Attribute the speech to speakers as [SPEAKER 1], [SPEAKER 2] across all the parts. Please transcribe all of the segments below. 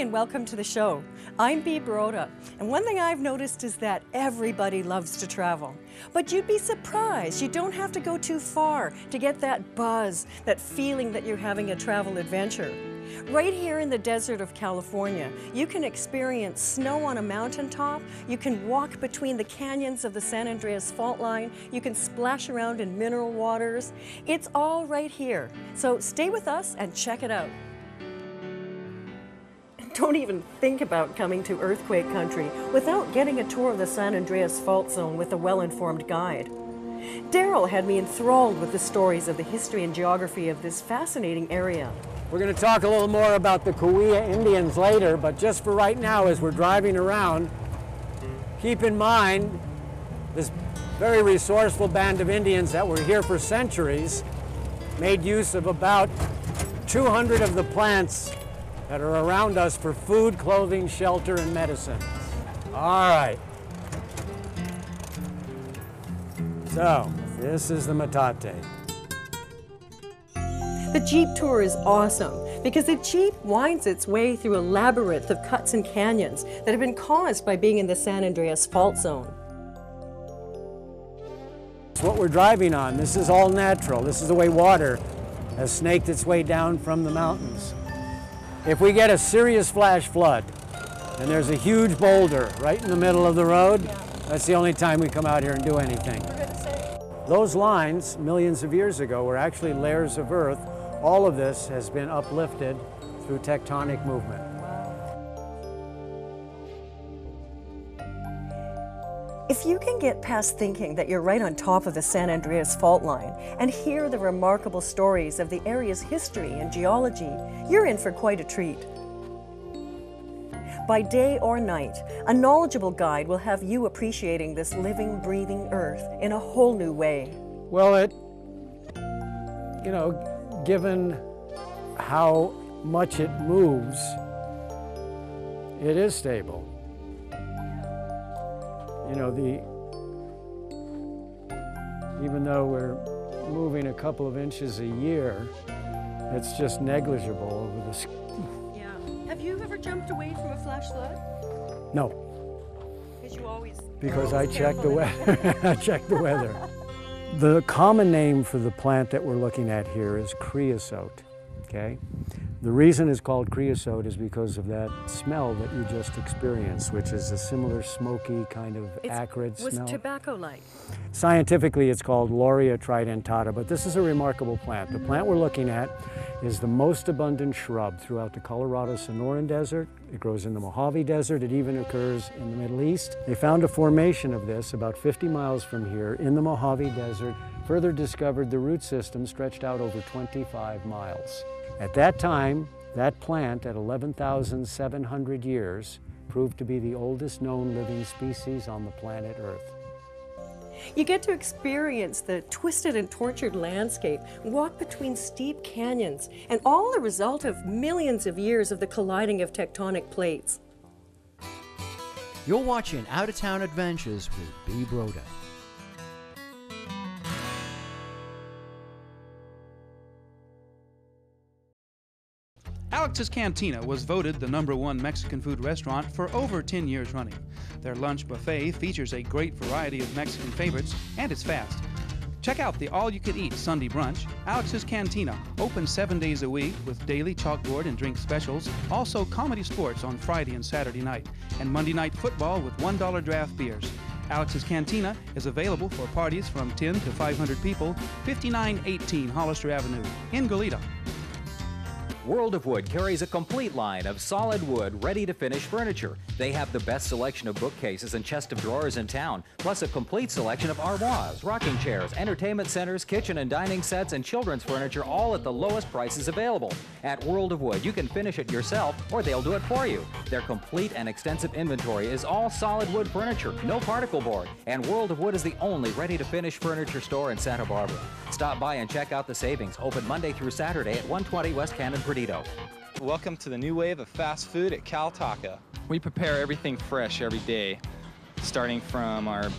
[SPEAKER 1] and welcome to the show. I'm Bea Broda, and one thing I've noticed is that everybody loves to travel. But you'd be surprised, you don't have to go too far to get that buzz, that feeling that you're having a travel adventure. Right here in the desert of California, you can experience snow on a mountaintop, you can walk between the canyons of the San Andreas Fault Line, you can splash around in mineral waters. It's all right here, so stay with us and check it out. Don't even think about coming to earthquake country without getting a tour of the San Andreas Fault Zone with a well-informed guide. Daryl had me enthralled with the stories of the history and geography of this fascinating area.
[SPEAKER 2] We're going to talk a little more about the Cahuilla Indians later, but just for right now, as we're driving around, keep in mind this very resourceful band of Indians that were here for centuries made use of about 200 of the plants that are around us for food, clothing, shelter, and medicine. All right. So, this is the metate.
[SPEAKER 1] The Jeep tour is awesome because the Jeep winds its way through a labyrinth of cuts and canyons that have been caused by being in the San Andreas Fault Zone.
[SPEAKER 2] What we're driving on, this is all natural. This is the way water has snaked its way down from the mountains. If we get a serious flash flood and there's a huge boulder right in the middle of the road, that's the only time we come out here and do anything. Those lines, millions of years ago, were actually layers of earth. All of this has been uplifted through tectonic movement.
[SPEAKER 1] If you can get past thinking that you're right on top of the San Andreas Fault Line and hear the remarkable stories of the area's history and geology, you're in for quite a treat. By day or night, a knowledgeable guide will have you appreciating this living, breathing earth in a whole new way.
[SPEAKER 2] Well, given how much it moves, it is stable. Even though we're moving a couple of inches a year, it's just negligible over the.
[SPEAKER 1] Yeah. Have you ever jumped away from a flash flood?
[SPEAKER 2] No. Because I check the weather. I check the weather. The common name for the plant that we're looking at here is creosote. Okay. The reason it's called creosote is because of that smell that you just experienced, which is a similar smoky kind of acrid smell.
[SPEAKER 1] Was tobacco-like.
[SPEAKER 2] Scientifically, it's called Laurea tridentata, but this is a remarkable plant. The plant we're looking at is the most abundant shrub throughout the Colorado-Sonoran Desert. It grows in the Mojave Desert. It even occurs in the Middle East. They found a formation of this about 50 miles from here in the Mojave Desert, further discovered the root system stretched out over 25 miles. At that time, that plant, at 11,700 years, proved to be the oldest known living species on the planet Earth.
[SPEAKER 1] You get to experience the twisted and tortured landscape, walk between steep canyons, and all the result of millions of years of the colliding of tectonic plates.
[SPEAKER 3] You're watching Out of Town Adventures with Bea Broda.
[SPEAKER 4] Alex's Cantina was voted the #1 Mexican food restaurant for over 10 years running. Their lunch buffet features a great variety of Mexican favorites, and it's fast. Check out the all-you-can-eat Sunday brunch. Alex's Cantina, open 7 days a week with daily chalkboard and drink specials. Also comedy sports on Friday and Saturday night, and Monday night football with $1 draft beers. Alex's Cantina is available for parties from 10 to 500 people, 5918 Hollister Avenue in Goleta.
[SPEAKER 5] World of Wood carries a complete line of solid wood, ready-to-finish furniture. They have the best selection of bookcases and chest of drawers in town, plus a complete selection of armoires, rocking chairs, entertainment centers, kitchen and dining sets, and children's furniture, all at the lowest prices available. At World of Wood, you can finish it yourself, or they'll do it for you. Their complete and extensive inventory is all solid wood furniture, no particle board, and World of Wood is the only ready-to-finish furniture store in Santa Barbara. Stop by and check out the savings, open Monday through Saturday at 120 West Cannon Perdido.
[SPEAKER 6] Welcome to the new wave of fast food at Cal Taco. We prepare everything fresh every day, starting from our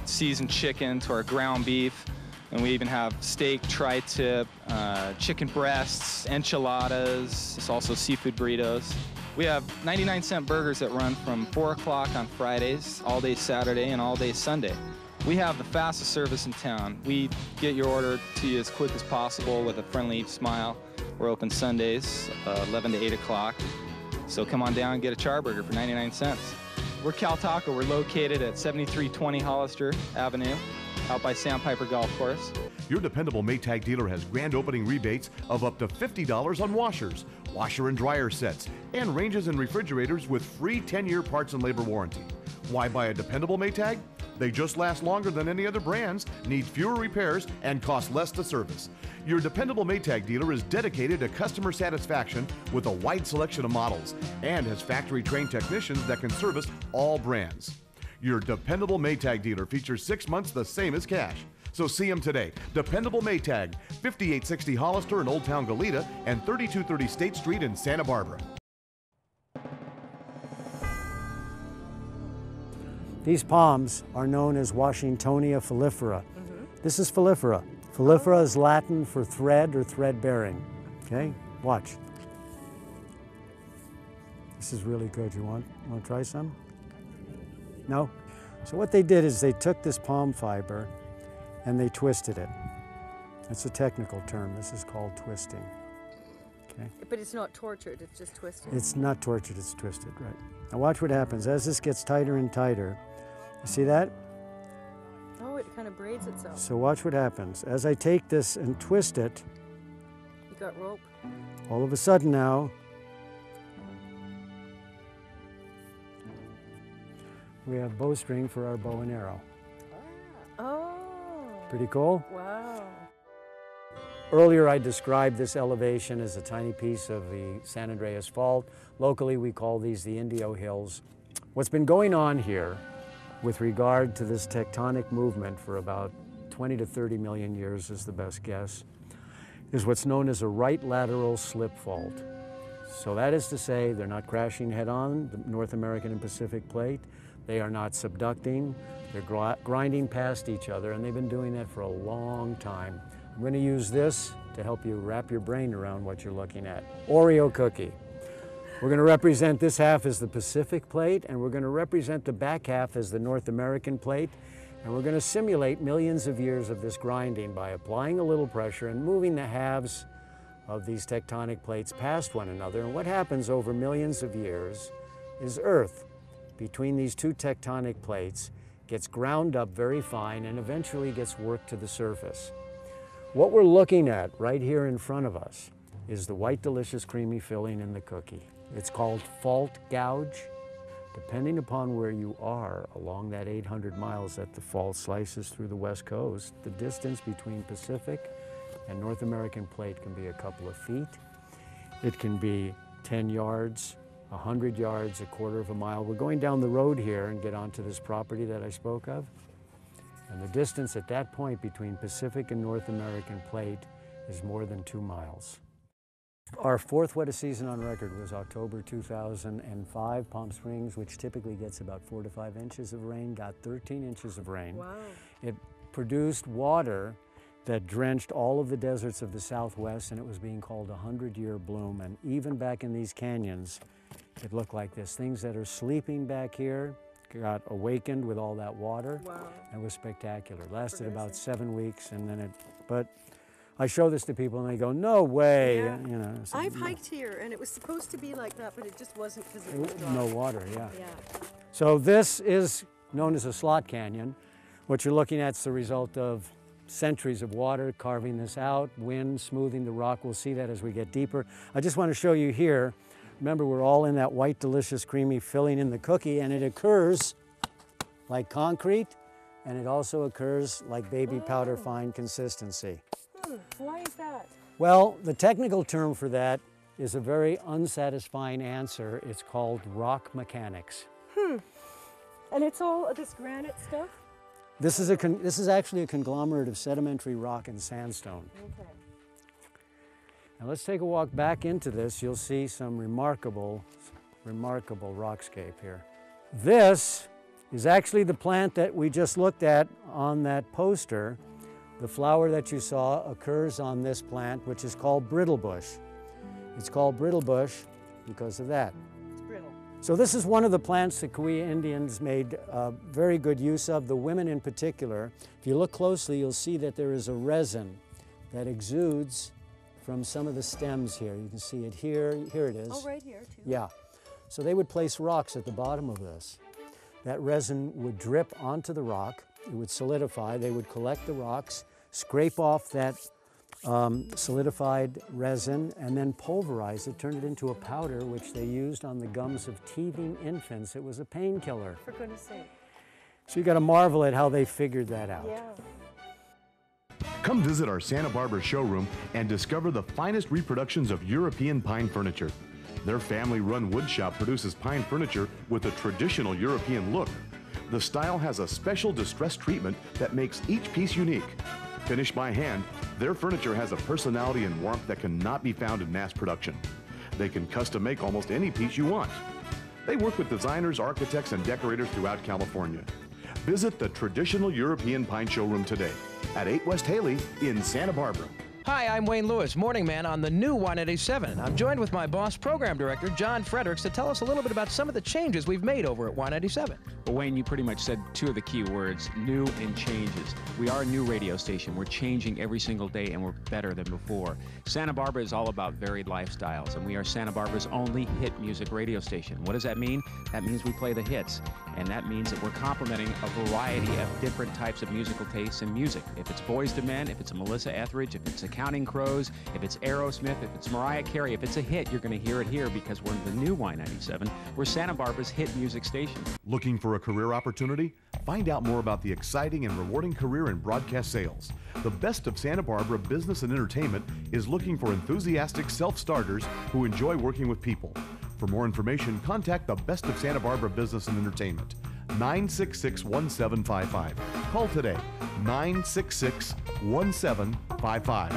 [SPEAKER 6] seasoned chicken to our ground beef, and we even have steak, tri-tip, chicken breasts, enchiladas, also seafood burritos. We have 99-cent burgers that run from 4 o'clock on Fridays, all day Saturday, and all day Sunday. We have the fastest service in town. We get your order to you as quick as possible with a friendly smile. We're open Sundays, 11 to 8 o'clock. So come on down and get a charburger for 99 cents. We're Cal Taco. We're located at 7320 Hollister Avenue, out by Sandpiper Golf Course.
[SPEAKER 7] Your dependable Maytag dealer has grand opening rebates of up to $50 on washers, washer and dryer sets, and ranges and refrigerators with free 10-year parts and labor warranty. Why buy a dependable Maytag? They just last longer than any other brands, need fewer repairs, and cost less to service. Your dependable Maytag dealer is dedicated to customer satisfaction with a wide selection of models and has factory-trained technicians that can service all brands. Your dependable Maytag dealer features 6 months the same as cash. So see them today. Dependable Maytag, 5860 Hollister in Old Town Goleta and 3230 State Street in Santa Barbara.
[SPEAKER 2] These palms are known as Washingtonia foliifera. This is foliifera. Foliifera is Latin for thread or thread bearing. Okay, watch. This is really good. You want to try some? No? So what they did is they took this palm fiber and they twisted it. That's a technical term. This is called twisting. Okay?
[SPEAKER 1] But it's not tortured, it's just twisted.
[SPEAKER 2] It's not tortured, it's twisted, right. Now watch what happens. As this gets tighter and tighter, you see that?
[SPEAKER 1] Oh, it kind of braids itself.
[SPEAKER 2] So watch what happens. As I take this and twist it,
[SPEAKER 1] You got rope.
[SPEAKER 2] all of a sudden now, we have bowstring for our bow and arrow.
[SPEAKER 1] Oh.
[SPEAKER 2] Pretty cool?
[SPEAKER 1] Wow.
[SPEAKER 2] Earlier I described this elevation as a tiny piece of the San Andreas Fault. Locally we call these the Indio Hills. What's been going on here with regard to this tectonic movement for about 20 to 30 million years is the best guess, is what's known as a right lateral slip fault. So that is to say they're not crashing head on, the North American and Pacific plate. They are not subducting. They're grinding past each other, and they've been doing that for a long time. I'm going to use this to help you wrap your brain around what you're looking at. Oreo cookie. We're going to represent this half as the Pacific plate, and we're going to represent the back half as the North American plate, and we're going to simulate millions of years of this grinding by applying a little pressure and moving the halves of these tectonic plates past one another. And what happens over millions of years is Earth, between these two tectonic plates, gets ground up very fine and eventually gets worked to the surface. What we're looking at right here in front of us is the white, delicious, creamy filling in the cookie. It's called fault gouge. Depending upon where you are along that 800 miles that the fault slices through the West Coast, the distance between Pacific and North American plate can be a couple of feet. It can be 10 yards, 100 yards, a quarter of a mile. We're going down the road here and get onto this property that I spoke of. And the distance at that point between Pacific and North American plate is more than 2 miles. Our fourth wettest season on record was October 2005. Palm Springs, which typically gets about 4 to 5 inches of rain, got 13 inches of rain.
[SPEAKER 1] Wow.
[SPEAKER 2] It produced water that drenched all of the deserts of the Southwest, and it was being called a 100-year bloom. And even back in these canyons, it looked like this. Things that are sleeping back here got awakened with all that water.
[SPEAKER 1] Wow.
[SPEAKER 2] And it was spectacular. It lasted about 7 weeks, and then but I show this to people and they go, no way.
[SPEAKER 1] Yeah.
[SPEAKER 2] You know, so,
[SPEAKER 1] I've hiked here and it was supposed to be like that, but it just wasn't because it was
[SPEAKER 2] no water, yeah.
[SPEAKER 1] Yeah.
[SPEAKER 2] So this is known as a slot canyon. What you're looking at is the result of centuries of water carving this out, wind smoothing the rock. We'll see that as we get deeper. I just want to show you here. Remember, we're all in that white, delicious, creamy filling in the cookie, and it occurs like concrete, and it also occurs like baby powder fine consistency.
[SPEAKER 1] Why is that?
[SPEAKER 2] Well, the technical term for that is a very unsatisfying answer. It's called rock mechanics.
[SPEAKER 1] And it's all this granite stuff?
[SPEAKER 2] This is actually a conglomerate of sedimentary rock and sandstone.
[SPEAKER 1] Okay.
[SPEAKER 2] Now let's take a walk back into this. You'll see some remarkable rockscape here. This is actually the plant that we just looked at on that poster. The flower that you saw occurs on this plant, which is called brittlebush. It's called brittlebush because of that. So this is one of the plants the Cahuilla Indians made very good use of, the women in particular. If you look closely, you'll see that there is a resin that exudes from some of the stems here. You can see it here. Here it is.
[SPEAKER 1] Oh, right here too.
[SPEAKER 2] Yeah. So they would place rocks at the bottom of this. That resin would drip onto the rock. It would solidify. They would collect the rocks, scrape off that solidified resin, and then pulverize it, turn it into a powder, which they used on the gums of teething infants. It was a painkiller.
[SPEAKER 1] For goodness sake.
[SPEAKER 2] So you got to marvel at how they figured that out.
[SPEAKER 1] Yeah.
[SPEAKER 7] Come visit our Santa Barbara showroom and discover the finest reproductions of European pine furniture. Their family-run woodshop produces pine furniture with a traditional European look. The style has a special distress treatment that makes each piece unique. Finished by hand, their furniture has a personality and warmth that cannot be found in mass production. They can custom make almost any piece you want. They work with designers, architects, and decorators throughout California. Visit the Traditional European Pine Showroom today at 8 West Haley in Santa Barbara.
[SPEAKER 8] Hi, I'm Wayne Lewis, morning man on the new Y97. I'm joined with my boss, program director, John Fredericks, to tell us a little bit about some of the changes we've made over at Y97.
[SPEAKER 9] Well, Wayne, you pretty much said two of the key words, new and changes. We are a new radio station. We're changing every single day, and we're better than before. Santa Barbara is all about varied lifestyles, and we are Santa Barbara's only hit music radio station. What does that mean? That means we play the hits, and that means that we're complementing a variety of different types of musical tastes in music. If it's Boyz II Men, if it's a Melissa Etheridge, if it's a Counting Crows, if it's Aerosmith, if it's Mariah Carey, if it's a hit, you're going to hear it here because we're the new Y97. We're Santa Barbara's hit music station.
[SPEAKER 7] Looking for a career opportunity? Find out more about the exciting and rewarding career in broadcast sales. The Best of Santa Barbara Business and Entertainment is looking for enthusiastic self-starters who enjoy working with people. For more information, contact the Best of Santa Barbara Business and Entertainment, 966-1755. Call today, 966-1755.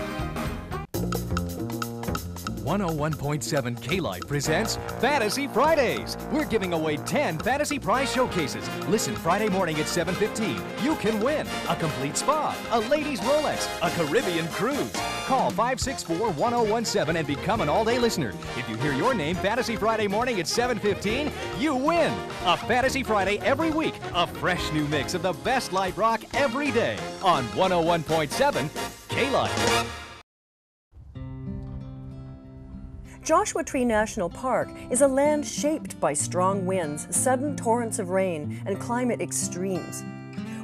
[SPEAKER 10] 101.7 K-Light presents Fantasy Fridays. We're giving away 10 Fantasy Prize Showcases. Listen Friday morning at 7:15. You can win a complete spa, a ladies' Rolex, a Caribbean cruise. Call 564-1017 and become an all-day listener. If you hear your name Fantasy Friday morning at 7:15, you win a Fantasy Friday every week. A fresh new mix of the best light rock every day on 101.7 K-Light.
[SPEAKER 1] Joshua Tree National Park is a land shaped by strong winds, sudden torrents of rain, and climate extremes.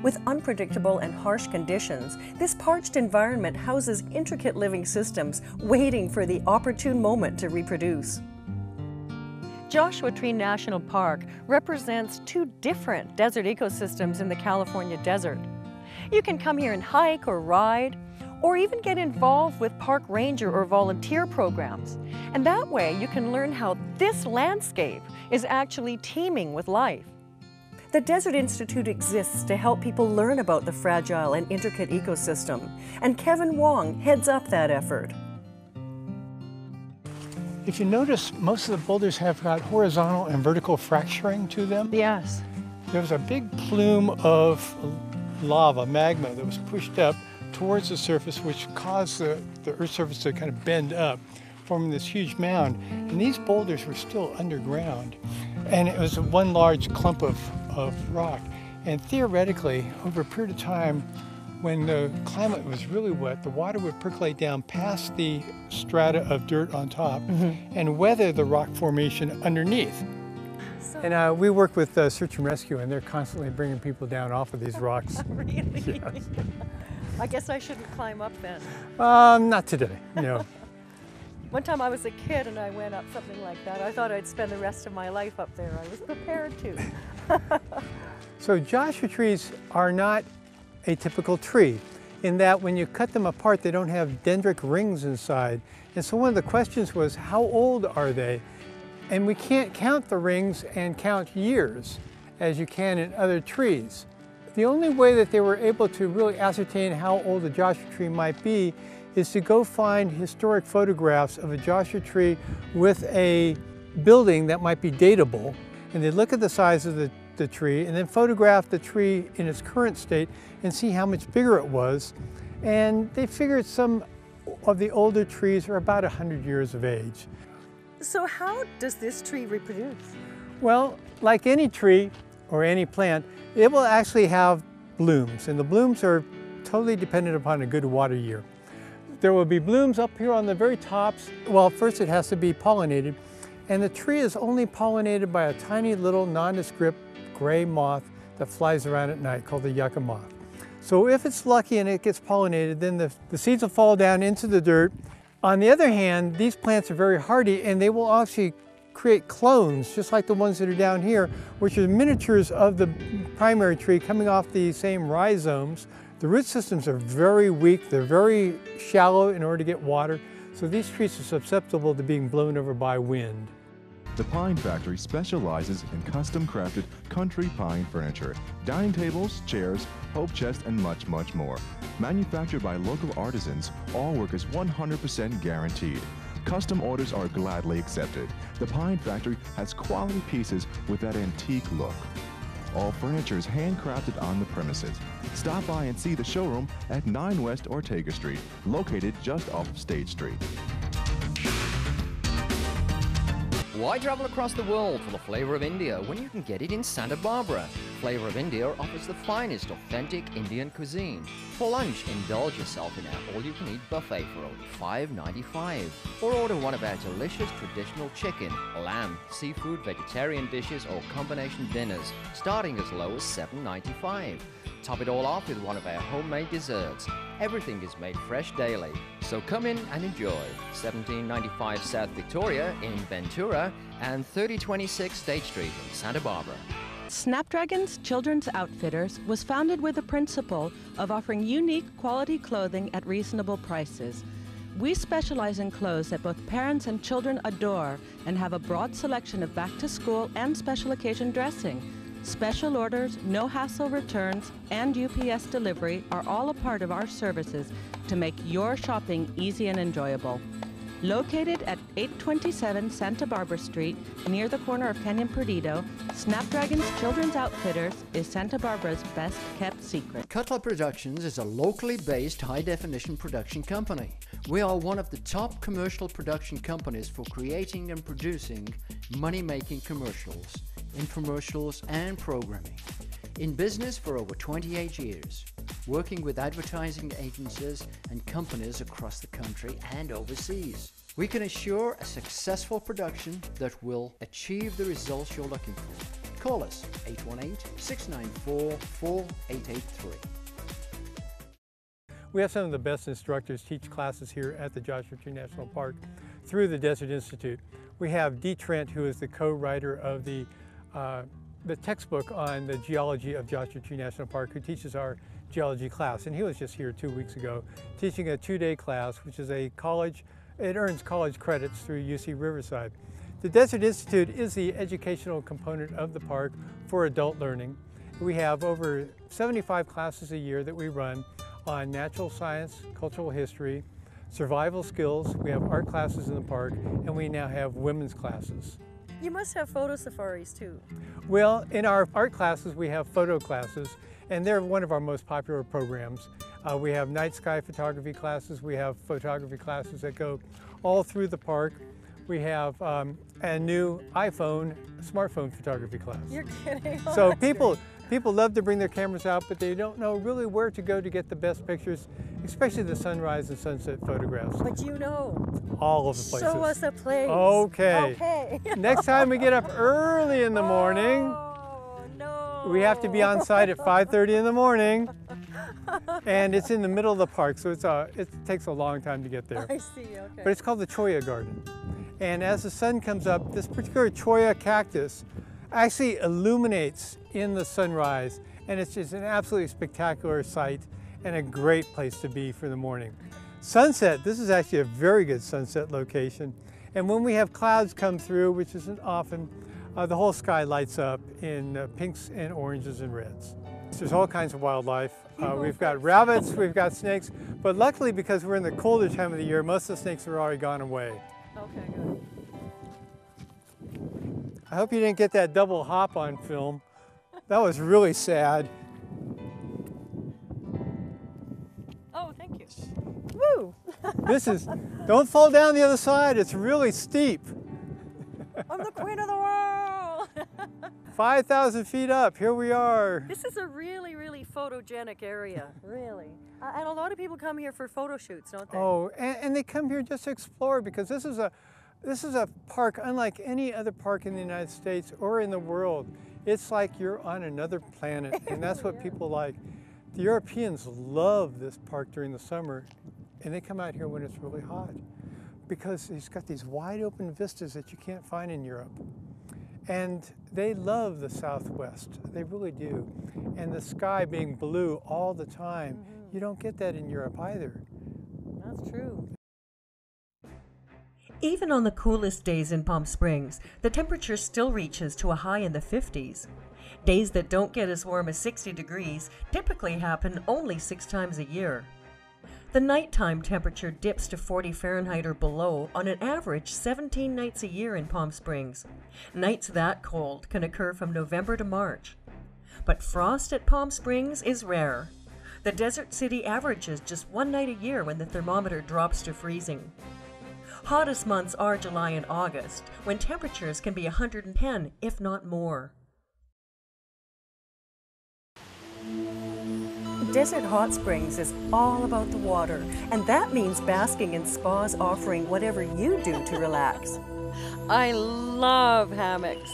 [SPEAKER 1] With unpredictable and harsh conditions, this parched environment houses intricate living systems waiting for the opportune moment to reproduce. Joshua Tree National Park represents two different desert ecosystems in the California desert. You can come here and hike or ride, or even get involved with park ranger or volunteer programs. And that way you can learn how this landscape is actually teeming with life. The Desert Institute exists to help people learn about the fragile and intricate ecosystem, and Kevin Wong heads up that effort.
[SPEAKER 11] If you notice, most of the boulders have got horizontal and vertical fracturing to them.
[SPEAKER 1] Yes.
[SPEAKER 11] There was a big plume of lava, magma, that was pushed up towards the surface, which caused the Earth's surface to kind of bend up, forming this huge mound. And these boulders were still underground. And it was one large clump of rock. And theoretically, over a period of time, when the climate was really wet, the water would percolate down past the strata of dirt on top and weather the rock formation underneath. And we work with Search and Rescue, and they're constantly bringing people down off of these rocks.
[SPEAKER 1] Really?
[SPEAKER 11] Yes.
[SPEAKER 1] I guess I shouldn't climb up then.
[SPEAKER 11] Not today, no.
[SPEAKER 1] One time I was a kid and I went up something like that. I thought I'd spend the rest of my life up there. I was prepared to.
[SPEAKER 11] So Joshua trees are not a typical tree in that when you cut them apart, they don't have dendritic rings inside. And so one of the questions was, how old are they? And we can't count the rings and count years as you can in other trees. The only way that they were able to really ascertain how old a Joshua tree might be is to go find historic photographs of a Joshua tree with a building that might be dateable. And they look at the size of the tree and then photograph the tree in its current state and see how much bigger it was. And they figured some of the older trees are about 100 years of age.
[SPEAKER 1] So how does this tree reproduce?
[SPEAKER 11] Well, like any tree or any plant, it will actually have blooms, and the blooms are totally dependent upon a good water year. There will be blooms up here on the very tops. Well, first it has to be pollinated, and the tree is only pollinated by a tiny little nondescript gray moth that flies around at night called the yucca moth. So if it's lucky and it gets pollinated, then the seeds will fall down into the dirt. On the other hand, these plants are very hardy, and they will actually create clones, just like the ones that are down here, which are miniatures of the primary tree coming off the same rhizomes. The root systems are very weak, they're very shallow in order to get water, so these trees are susceptible to being blown over by wind.
[SPEAKER 12] The Pine Factory specializes in custom-crafted country pine furniture, dining tables, chairs, hope chests, and much, much more. Manufactured by local artisans, all work is 100% guaranteed. Custom orders are gladly accepted. The Pine Factory has quality pieces with that antique look. All furniture is handcrafted on the premises. Stop by and see the showroom at 9 West Ortega Street, located just off of State Street.
[SPEAKER 13] Why travel across the world for the flavor of India when you can get it in Santa Barbara? Flavor of India offers the finest authentic Indian cuisine. For lunch, indulge yourself in our all-you-can-eat buffet for only $5.95. Or order one of our delicious traditional chicken, lamb, seafood, vegetarian dishes or combination dinners, starting as low as $7.95. Top it all off with one of our homemade desserts. Everything is made fresh daily, so come in and enjoy. 1795 South Victoria in Ventura and 3026 State Street in Santa Barbara.
[SPEAKER 14] Snapdragon's Children's Outfitters was founded with the principle of offering unique quality clothing at reasonable prices. We specialize in clothes that both parents and children adore and have a broad selection of back-to-school and special occasion dressing. Special orders, no-hassle returns, and UPS delivery are all a part of our services to make your shopping easy and enjoyable. Located at 827 Santa Barbara Street, near the corner of Canyon Perdido, Snapdragon's Children's Outfitters is Santa Barbara's best-kept secret.
[SPEAKER 3] Cutler Productions is a locally based high-definition production company. We are one of the top commercial production companies for creating and producing money-making commercials, infomercials, and programming. In business for over 28 years, working with advertising agencies and companies across the country and overseas. We can assure a successful production that will achieve the results you're looking for. Call us 818-694-4883.
[SPEAKER 11] We have some of the best instructors teach classes here at the Joshua Tree National Park through the Desert Institute. We have Dee Trent, who is the co-writer of the textbook on the geology of Joshua Tree National Park, who teaches our geology class. And he was just here 2 weeks ago teaching a 2-day class, which is a college, it earns college credits through UC Riverside. The Desert Institute is the educational component of the park for adult learning. We have over 75 classes a year that we run on natural science, cultural history, survival skills. We have art classes in the park, and we now have women's classes.
[SPEAKER 1] You must have photo safaris too.
[SPEAKER 11] Well, in our art classes, we have photo classes, and they're one of our most popular programs. We have night sky photography classes. We have photography classes that go all through the park. We have a new smartphone photography class.
[SPEAKER 1] You're kidding. Oh,
[SPEAKER 11] so people love to bring their cameras out, but they don't know really where to go to get the best pictures, especially the sunrise and sunset photographs.
[SPEAKER 1] But you know.
[SPEAKER 11] All of the places.
[SPEAKER 1] Show us a place.
[SPEAKER 11] Okay.
[SPEAKER 1] Okay.
[SPEAKER 11] Next time we get up early in the morning,
[SPEAKER 1] no.
[SPEAKER 11] we have to be on site at 5:30 in the morning. And it's in the middle of the park, so it takes a long time to get there.
[SPEAKER 1] I see, okay.
[SPEAKER 11] But it's called the Cholla Garden. And as the sun comes up, this particular Cholla cactus actually illuminates in the sunrise, and it's just an absolutely spectacular sight and a great place to be for the morning. Sunset, this is actually a very good sunset location. And when we have clouds come through, which isn't often, the whole sky lights up in pinks and oranges and reds. There's all kinds of wildlife. We've got rabbits, we've got snakes, but luckily because we're in the colder time of the year, most of the snakes are already gone away.
[SPEAKER 1] Okay, good.
[SPEAKER 11] I hope you didn't get that double hop on film. That was really sad.
[SPEAKER 1] Oh, thank you. Woo!
[SPEAKER 11] Don't fall down the other side, it's really steep.
[SPEAKER 1] I'm the queen of the world!
[SPEAKER 11] 5,000 feet up, here we are.
[SPEAKER 1] This is a really, really photogenic area, really. And a lot of people come here for photo shoots, don't they?
[SPEAKER 11] Oh, and they come here just to explore, because this is a park unlike any other park in the United States or in the world. It's like you're on another planet, and that's what people like. The Europeans love this park during the summer, and they come out here when it's really hot, because it's got these wide open vistas that you can't find in Europe. And they love the Southwest, they really do. And the sky being blue all the time, you don't get that in Europe either.
[SPEAKER 1] That's true.
[SPEAKER 15] Even on the coolest days in Palm Springs, the temperature still reaches to a high in the 50s. Days that don't get as warm as 60 degrees typically happen only 6 times a year. The nighttime temperature dips to 40 Fahrenheit or below on an average 17 nights a year in Palm Springs. Nights that cold can occur from November to March. But frost at Palm Springs is rare. The desert city averages just 1 night a year when the thermometer drops to freezing. Hottest months are July and August, when temperatures can be 110, if not more.
[SPEAKER 1] Desert Hot Springs is all about the water, and that means basking in spas offering whatever you do to relax. I love hammocks.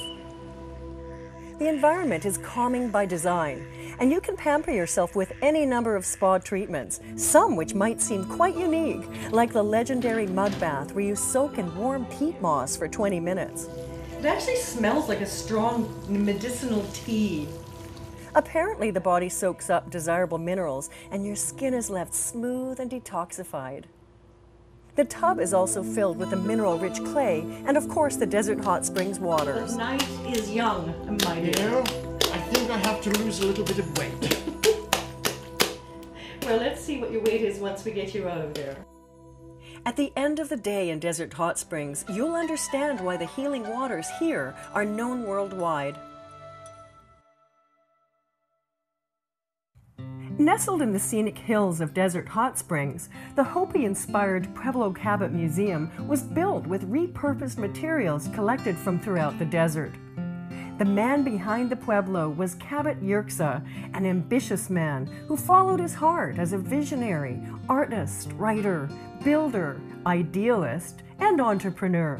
[SPEAKER 1] The environment is calming by design, and you can pamper yourself with any number of spa treatments, some which might seem quite unique, like the legendary mud bath where you soak in warm peat moss for 20 minutes.
[SPEAKER 15] It actually smells like a strong medicinal tea.
[SPEAKER 1] Apparently, the body soaks up desirable minerals and your skin is left smooth and detoxified. The tub is also filled with a mineral-rich clay and, of course, the Desert Hot Springs waters.
[SPEAKER 15] The night is young, my dear.
[SPEAKER 16] I think I have to lose a little bit of weight.
[SPEAKER 15] Well, let's see what your weight is once we get you out of there.
[SPEAKER 1] At the end of the day in Desert Hot Springs, you'll understand why the healing waters here are known worldwide. Nestled in the scenic hills of Desert Hot Springs, the Hopi-inspired Pueblo Cabot Museum was built with repurposed materials collected from throughout the desert. The man behind the Pueblo was Cabot Yerxa, an ambitious man who followed his heart as a visionary, artist, writer, builder, idealist, and entrepreneur.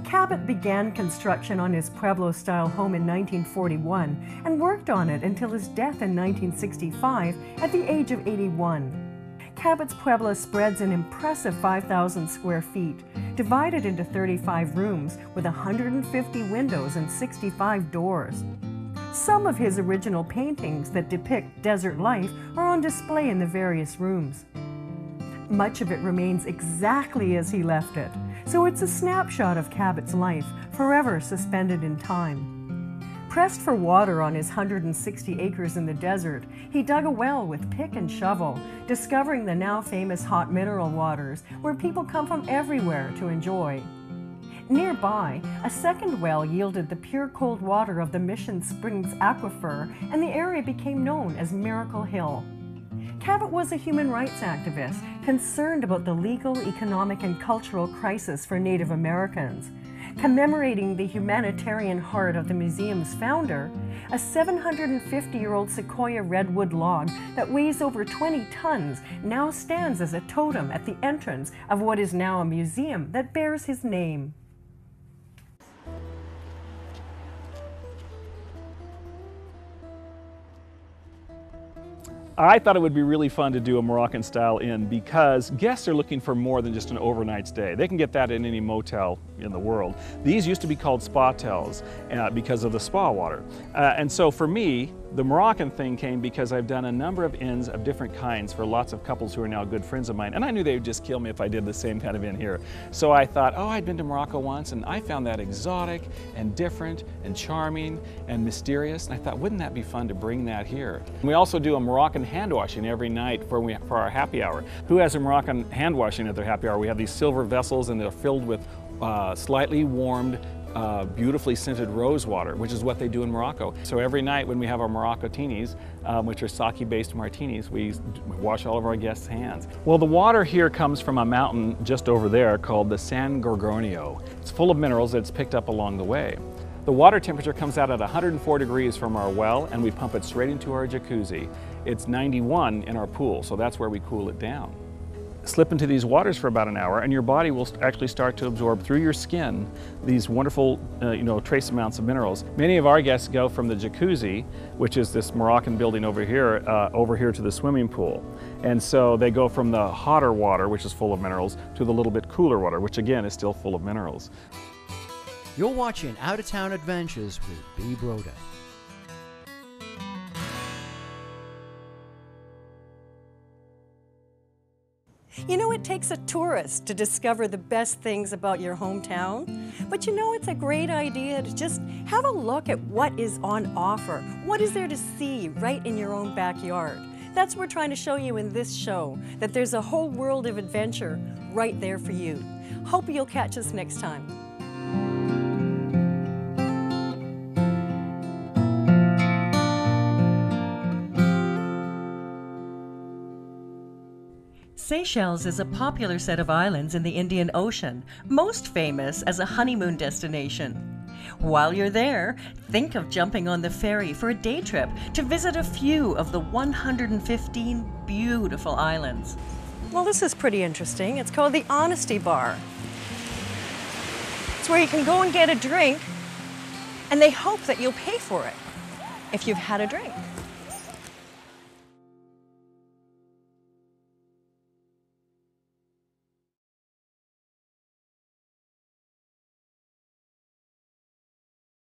[SPEAKER 1] Cabot began construction on his Pueblo-style home in 1941 and worked on it until his death in 1965 at the age of 81. Cabot's Pueblo spreads an impressive 5,000 square feet, divided into 35 rooms with 150 windows and 65 doors. Some of his original paintings that depict desert life are on display in the various rooms. Much of it remains exactly as he left it, so it's a snapshot of Cabot's life, forever suspended in time. Pressed for water on his 160 acres in the desert, he dug a well with pick and shovel, discovering the now famous hot mineral waters where people come from everywhere to enjoy. Nearby, a second well yielded the pure cold water of the Mission Springs aquifer, and the area became known as Miracle Hill. Cabot was a human rights activist concerned about the legal, economic, and cultural crisis for Native Americans. Commemorating the humanitarian heart of the museum's founder, a 750-year-old sequoia redwood log that weighs over 20 tons now stands as a totem at the entrance of what is now a museum that bears his name.
[SPEAKER 17] I thought it would be really fun to do a Moroccan style inn because guests are looking for more than just an overnight stay. They can get that in any motel in the world. These used to be called spa-tels because of the spa water. And so for me, the Moroccan thing came because I've done a number of inns of different kinds for lots of couples who are now good friends of mine, and I knew they would just kill me if I did the same kind of inn here. So I thought, oh, I'd been to Morocco once, and I found that exotic and different and charming and mysterious, and I thought, wouldn't that be fun to bring that here? We also do a Moroccan hand washing every night for our happy hour. Who has a Moroccan hand washing at their happy hour? We have these silver vessels, and they're filled with slightly warmed, beautifully scented rose water, which is what they do in Morocco. So every night when we have our Moroccotinis, which are sake-based martinis, we wash all of our guests' hands. Well, the water here comes from a mountain just over there called the San Gorgonio. It's full of minerals that's picked up along the way. The water temperature comes out at 104 degrees from our well, and we pump it straight into our jacuzzi. It's 91 in our pool, so that's where we cool it down. Slip into these waters for about an hour, and your body will actually start to absorb through your skin these wonderful, trace amounts of minerals. Many of our guests go from the jacuzzi, which is this Moroccan building over here to the swimming pool. And so they go from the hotter water, which is full of minerals, to the little bit cooler water, which again is still full of minerals.
[SPEAKER 3] You're watching Out of Town Adventures with B. Broda.
[SPEAKER 1] You know, it takes a tourist to discover the best things about your hometown, but you know, it's a great idea to just have a look at what is on offer. What is there to see right in your own backyard? That's what we're trying to show you in this show, that there's a whole world of adventure right there for you. Hope you'll catch us next time.
[SPEAKER 15] Seychelles is a popular set of islands in the Indian Ocean, most famous as a honeymoon destination. While you're there, think of jumping on the ferry for a day trip to visit a few of the 115 beautiful islands.
[SPEAKER 1] Well, this is pretty interesting. It's called the Honesty Bar. It's where you can go and get a drink, and they hope that you'll pay for it if you've had a drink.